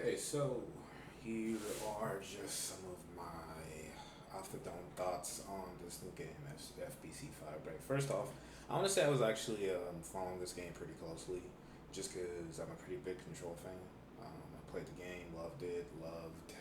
Okay, so here are just some of my after-dawn thoughts on this new game, FBC Firebreak. First off, I want to say I was actually following this game pretty closely, just because I'm a pretty big Control fan. I played the game, loved it, loved.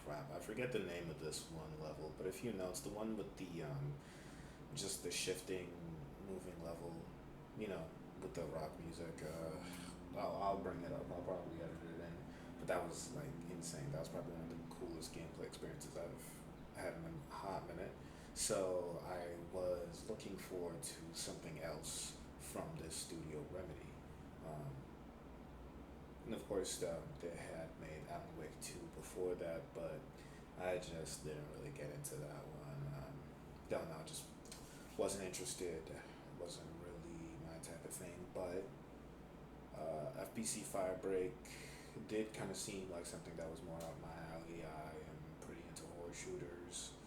Crap, I forget the name of this one level, but if you know, it's the one with the just the shifting, moving level, you know, with the rock music. I'll bring it up. I'll probably edit it in. But that was like insane. That was probably one of the coolest gameplay experiences I've had in a hot minute. So I was looking forward to something else from this studio Remedy. Um, and of course, they had made Alan Wake 2 before that, but I just didn't really get into that one. Don't know, just wasn't interested. Wasn't really my type of thing. But FBC Firebreak did kind of seem like something that was more up my alley. I am pretty into horror shooters.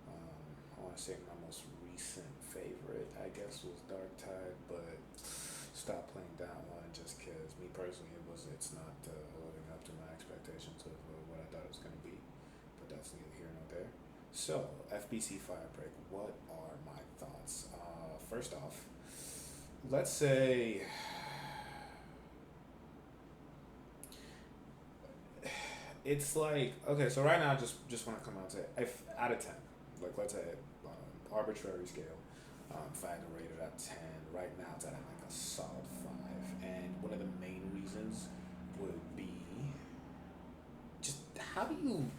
I want to say my most recent favorite, I guess, was Dark Tide, but stopped playing that one just because me personally, it's not living up to my expectations of what I thought it was going to be. But that's neither here nor there. So FBC Firebreak, what are my thoughts? First off, let's say it's like okay. So right now, I just want to come out and say if out of 10, like let's say arbitrary scale. If I had to rate it at 10, right now it's at like a solid 5. And one of the main reasons would be just how do you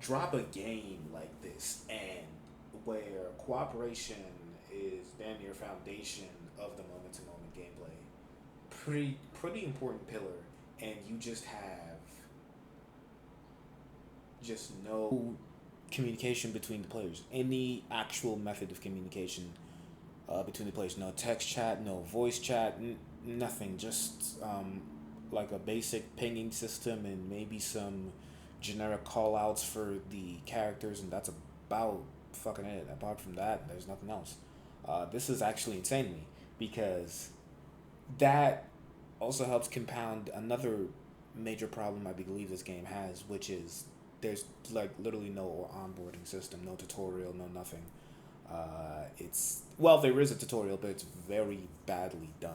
drop a game like this and where cooperation is damn near foundation of the moment to moment gameplay, pretty important pillar, and you just have just no communication between the players, any actual method of communication between the players, no text chat, no voice chat, nothing, just like a basic pinging system and maybe some generic call outs for the characters, and that's about fucking it. Apart from that, there's nothing else. This is actually insane to me because that also helps compound another major problem I believe this game has, which is there's like literally no onboarding system, no tutorial, no nothing. It's well, there is a tutorial, but it's very badly done.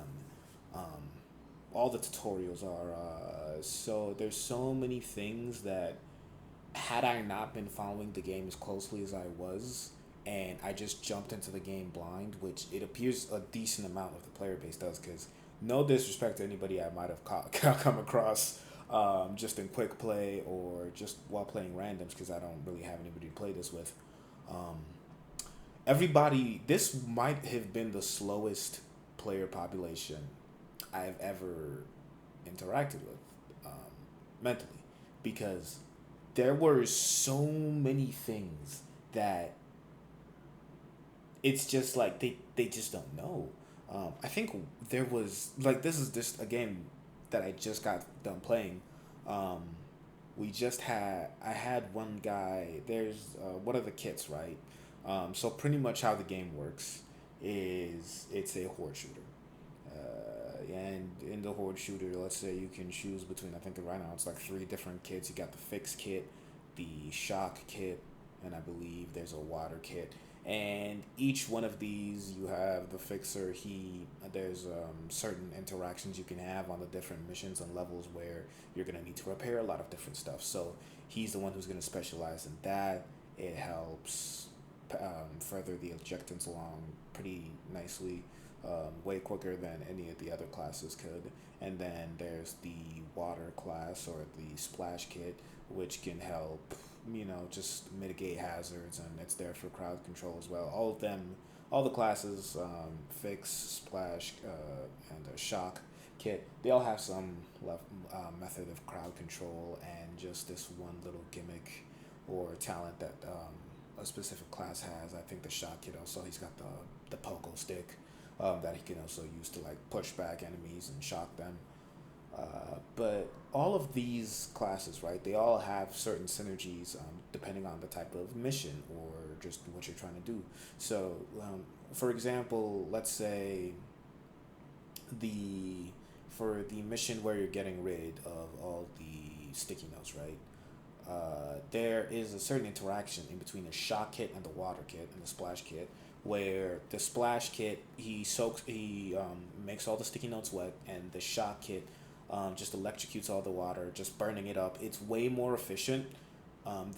Um, all the tutorials are so there's so many things that had I not been following the game as closely as I was, and I just jumped into the game blind, which it appears a decent amount of the player base does, because no disrespect to anybody I might have come across just in quick play or just while playing randoms, because I don't really have anybody to play this with. Um, everybody, this might have been the slowest player population I've ever interacted with mentally, because there were so many things that it's just like they just don't know. I think there was like this is just a game that I just got done playing. Um, we just had I had one guy. There's what are the kits, right? So pretty much how the game works is it's a horde shooter. And in the horde shooter, let's say you can choose between, I think right now it's like three different kits. You got the fix kit, the shock kit, and I believe there's a water kit. And each one of these, you have the fixer. There's certain interactions you can have on the different missions and levels where you're gonna need to repair a lot of different stuff. So he's the one who's gonna specialize in that. It helps further the objectives along pretty nicely, way quicker than any of the other classes could. And then there's the water class or the splash kit, which can help, just mitigate hazards, and it's there for crowd control as well. All of them, all the classes, fix, splash, and shock kit, they all have some method of crowd control and just this one little gimmick or talent that a specific class has. I think the shock kit also, he's got the pogo stick that he can also use to like push back enemies and shock them. But all of these classes, right? They all have certain synergies depending on the type of mission or just what you're trying to do. So, for example, let's say the for the mission where you're getting rid of all the sticky notes, right? There is a certain interaction in between the shock kit and the water kit and the splash kit, where the splash kit he makes all the sticky notes wet, and the shock kit just electrocutes all the water, just burning it up. It's way more efficient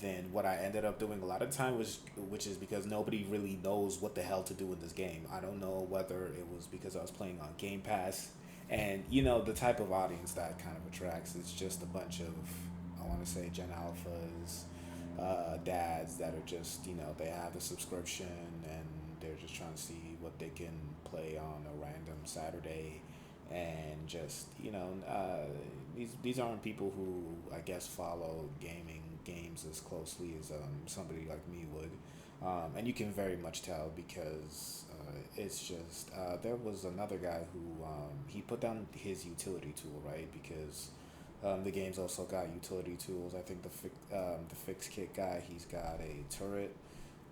than what I ended up doing a lot of time was, which is because nobody really knows what the hell to do in this game. I don't know whether it was because I was playing on Game Pass, and the type of audience that kind of attracts. It's just a bunch of, I want to say, Gen Alphas, dads that are just they have the subscription and they're just trying to see what they can play on a random Saturday, and just these aren't people who I guess follow games as closely as somebody like me would, and you can very much tell because it's just there was another guy who he put down his utility tool, right, because the game's also got utility tools. I think the fix kit guy, he's got a turret.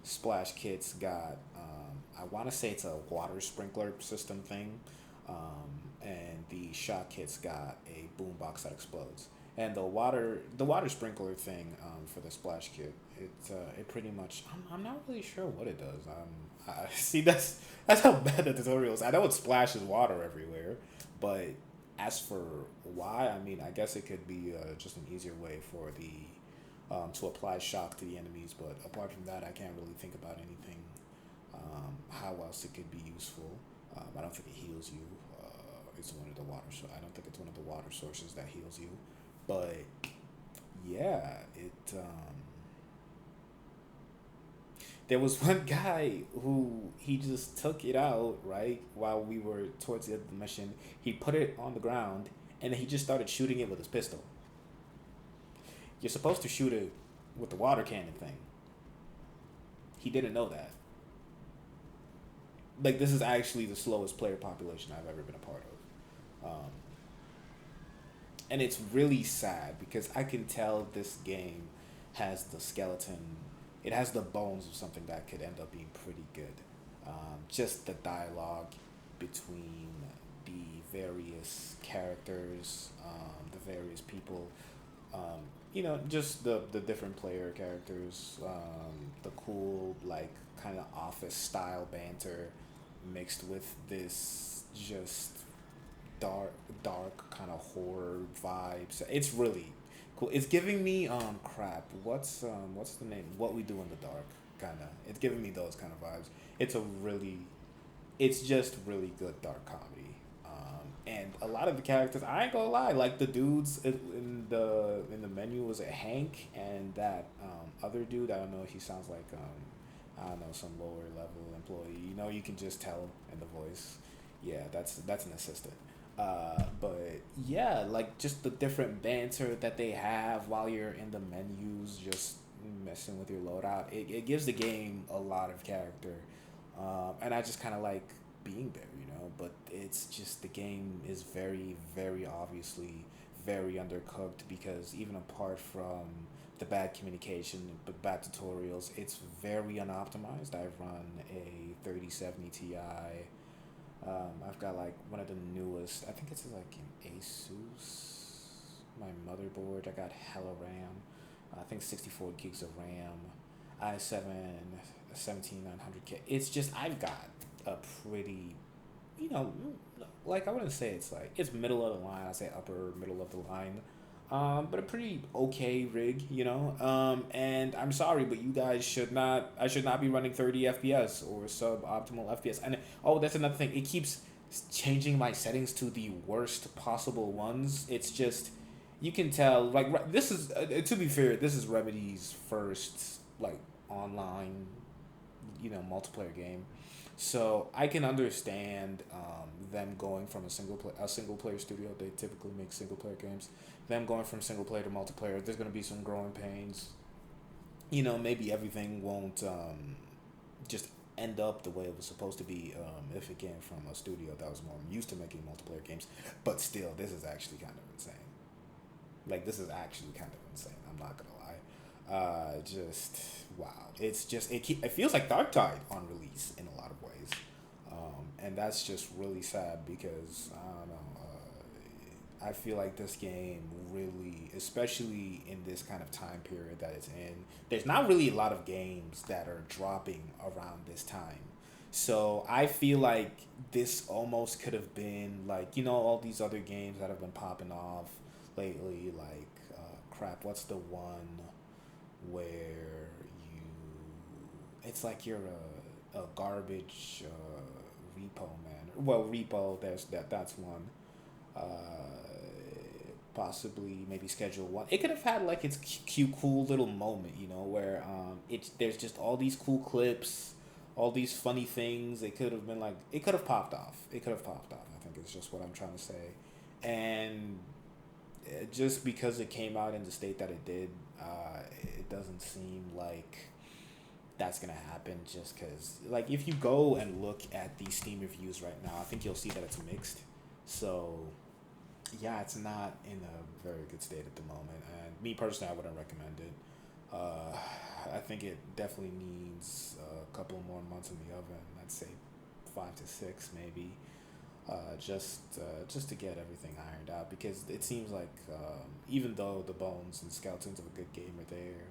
Splash kit's got I want to say it's a water sprinkler system thing, and the shock kit's got a boombox that explodes. And the water sprinkler thing for the splash kit, it pretty much I'm not really sure what it does. I see that's how bad the tutorials. I know it splashes water everywhere, but as for why, I mean, I guess it could be just an easier way for the to apply shock to the enemies. But apart from that, I can't really think about anything how else it could be useful. I don't think it heals you. It's one of the water. I don't think it's one of the water sources that heals you. But yeah, there was one guy who he just took it out right while we were towards the end of the mission. He put it on the ground and then he just started shooting it with his pistol. You're supposed to shoot it with the water cannon thing. He didn't know that. Like, this is actually the slowest player population I've ever been a part of. And it's really sad because I can tell this game has the skeleton, it has the bones of something that could end up being pretty good. Just the dialogue between the various characters, the various people, just the different player characters, the cool, like, kind of office style banter mixed with this just dark kind of horror vibes. It's really cool. It's giving me crap. What's the name? What We Do in the Dark, kind of. It's giving me those kind of vibes. It's just really good dark comedy. And a lot of the characters, I ain't gonna lie, like the dudes in the menu was a Hank, and that other dude, I don't know if he sounds like I don't know, some lower level employee. You can just tell in the voice. Yeah, that's an assistant. But yeah, like just the different banter that they have while you're in the menus, just messing with your loadout. It gives the game a lot of character, and I just kind of like being there. But it's just the game is very, very obviously very undercooked because even apart from the bad communication but bad tutorials, it's very unoptimized. I've run a 3070 Ti. I've got like one of the newest, I think it's like an Asus, my motherboard. I got hella RAM. I think 64 gigs of RAM. i7 17900K. It's just, I've got a pretty, like I wouldn't say it's middle of the line. I say upper middle of the line. But a pretty okay rig, and I'm sorry, but you guys I should not be running 30 FPS or suboptimal FPS. And oh, that's another thing. It keeps changing my settings to the worst possible ones. It's just, you can tell, like, this is, to be fair, this is Remedy's first, like, online, multiplayer game. So I can understand them going from a single player studio. They typically make single player games. Them going from single player to multiplayer. There's gonna be some growing pains. Maybe everything won't just end up the way it was supposed to be if it came from a studio that was more used to making multiplayer games. But still, this is actually kind of insane. Like, this is actually kind of insane. I'm not gonna lie. Just wow. It's just it feels like Dark Tide on release in a lot of ways, and that's just really sad because I don't know. I feel like this game really especially in this kind of time period that it's in. There's not really a lot of games that are dropping around this time. So I feel like this almost could have been like, all these other games that have been popping off lately, like, crap, what's the one where you, it's like you're a garbage repo man. Well, repo, that's one. Possibly maybe schedule one. It could have had like its cute, cool little moment, where it's there's just all these cool clips, all these funny things. It could have popped off. It could have popped off. I think it's just what I'm trying to say, and just because it came out in the state that it did, it doesn't seem like that's gonna happen. Just because, like, if you go and look at the Steam reviews right now, I think you'll see that it's mixed. So yeah, it's not in a very good state at the moment, and me personally, I wouldn't recommend it. I think it definitely needs a couple more months in the oven. I'd say 5 to 6 maybe, just to get everything ironed out, because it seems like even though the bones and skeletons of a good game are there,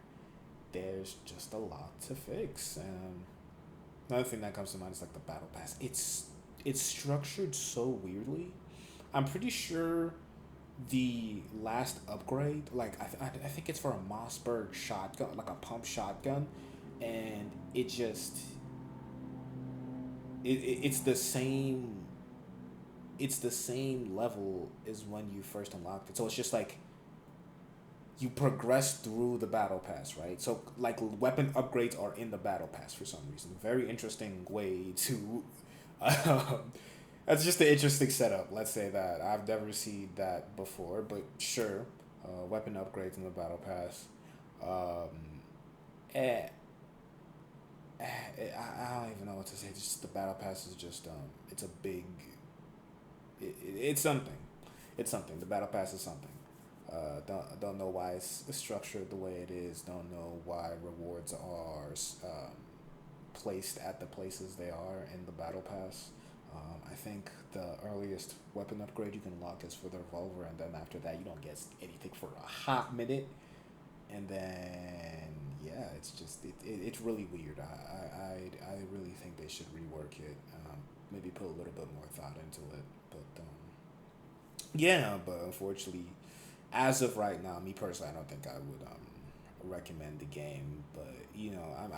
there's just a lot to fix. And another thing that comes to mind is like the battle pass. It's structured so weirdly. I'm pretty sure the last upgrade, like I think it's for a Mossberg shotgun, like a pump shotgun, and it's the same. It's the same level as when you first unlocked it. So it's just like you progress through the battle pass, right? So like weapon upgrades are in the battle pass for some reason. Very interesting way to. That's just an interesting setup. Let's say that I've never seen that before, but sure, weapon upgrades in the battle pass. Um, eh, I don't even know what to say. Just the battle pass is just it's a big. It's something. It's something. The battle pass is something. Don't know why it's structured the way it is. Don't know why rewards are placed at the places they are in the battle pass. I think the earliest weapon upgrade you can unlock is for the revolver, and then after that you don't get anything for a hot minute. And then yeah, it's really weird. I really think they should rework it. Maybe put a little bit more thought into it. But yeah, but unfortunately, as of right now, me personally, I don't think I would recommend the game. But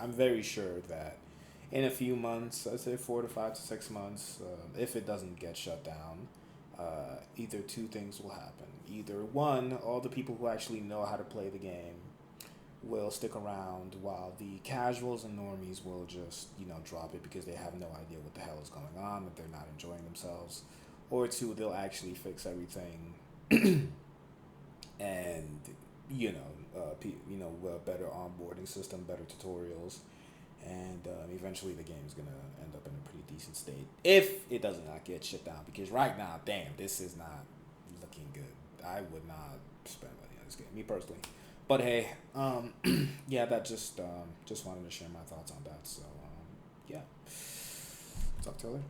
I'm very sure that in a few months, I'd say 4 to 5 to 6 months, if it doesn't get shut down, either two things will happen. Either one, all the people who actually know how to play the game will stick around, while the casuals and normies will just, drop it because they have no idea what the hell is going on, that they're not enjoying themselves. Or two, they'll actually fix everything and, a better onboarding system, better tutorials, and eventually the game is gonna end up in a pretty decent state if it does not get shut down. Because right now, damn, this is not looking good. I would not spend money on this game, me personally. But hey, yeah, that just wanted to share my thoughts on that. So yeah, talk to you later.